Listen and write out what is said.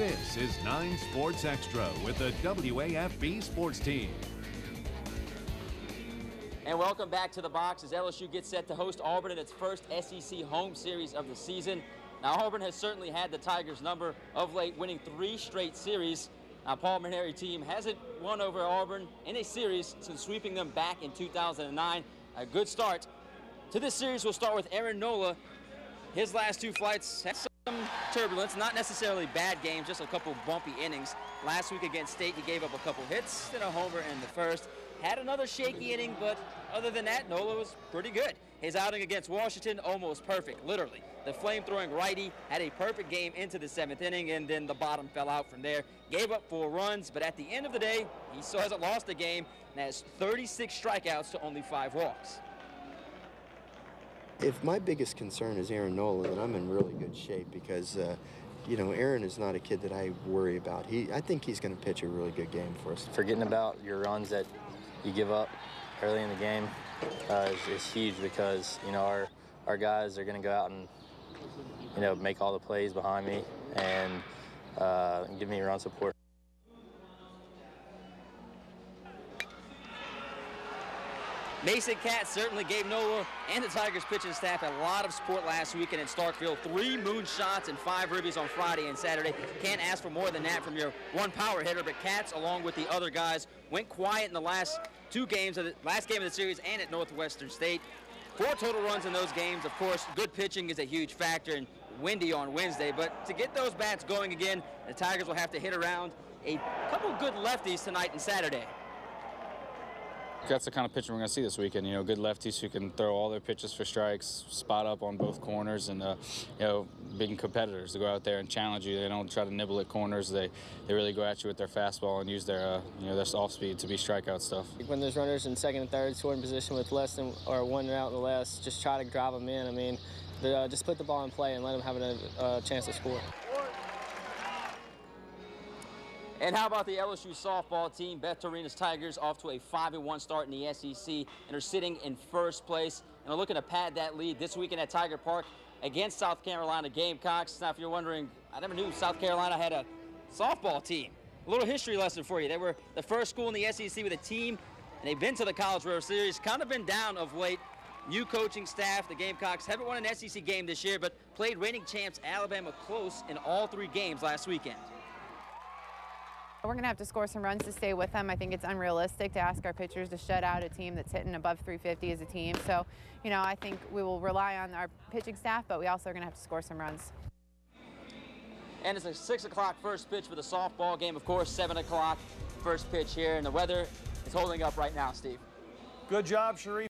This is 9 Sports Extra with the WAFB Sports Team. And welcome back to the box as LSU gets set to host Auburn in its first SEC home series of the season. Now, Auburn has certainly had the Tigers' number of late, winning 3 straight series. Now, Paul Mainieri team hasn't won over Auburn in a series since sweeping them back in 2009. A good start to this series. We'll start with Aaron Nola. His last 2 flights had some turbulence, not necessarily bad games, just a couple bumpy innings. Last week against State, he gave up a couple hits, then a homer in the first. Had another shaky inning, but other than that, Nola was pretty good. His outing against Washington, almost perfect, literally. The flame-throwing righty had a perfect game into the 7th inning, and then the bottom fell out from there. Gave up 4 runs, but at the end of the day, he still hasn't lost a game and has 36 strikeouts to only 5 walks. If my biggest concern is Aaron Nola, then I'm in really good shape because, you know, Aaron is not a kid that I worry about. I think he's going to pitch a really good game for us. Forgetting about your runs that you give up early in the game is huge because, you know, our guys are going to go out and, you know, make all the plays behind me and give me run support. Mason Katz certainly gave Nola and the Tigers pitching staff a lot of support last weekend in Starkville. 3 moonshots and 5 ribbies on Friday and Saturday. Can't ask for more than that from your one power hitter, but Katz, along with the other guys, went quiet in the last 2 games of the last game of the series and at Northwestern State. 4 total runs in those games. Of course, good pitching is a huge factor, and windy on Wednesday. But to get those bats going again, the Tigers will have to hit around a couple good lefties tonight and Saturday. That's the kind of pitcher we're going to see this weekend. You know, good lefties who can throw all their pitches for strikes, spot up on both corners, and you know, big competitors to go out there and challenge you. They don't try to nibble at corners. They really go at you with their fastball and use their you know, their off speed to be strikeout stuff. When there's runners in second and third, scoring position with less than or 1 out in the less, just try to drive them in. I mean, just put the ball in play and let them have a chance to score. And how about the LSU softball team? Beth Torina's Tigers off to a 5-1 start in the SEC and are sitting in first place and are looking to pad that lead this weekend at Tiger Park against South Carolina Gamecocks. Now, if you're wondering, I never knew South Carolina had a softball team. A little history lesson for you. They were the first school in the SEC with a team, and they've been to the College World Series. Kind of been down of late. New coaching staff. The Gamecocks haven't won an SEC game this year, but played reigning champs Alabama close in all 3 games last weekend. We're going to have to score some runs to stay with them. I think it's unrealistic to ask our pitchers to shut out a team that's hitting above 350 as a team. So, you know, I think we will rely on our pitching staff, but we also are going to have to score some runs. And it's a 6 o'clock first pitch for the softball game. Of course, 7 o'clock first pitch here. And the weather is holding up right now, Steve. Good job, Sharief.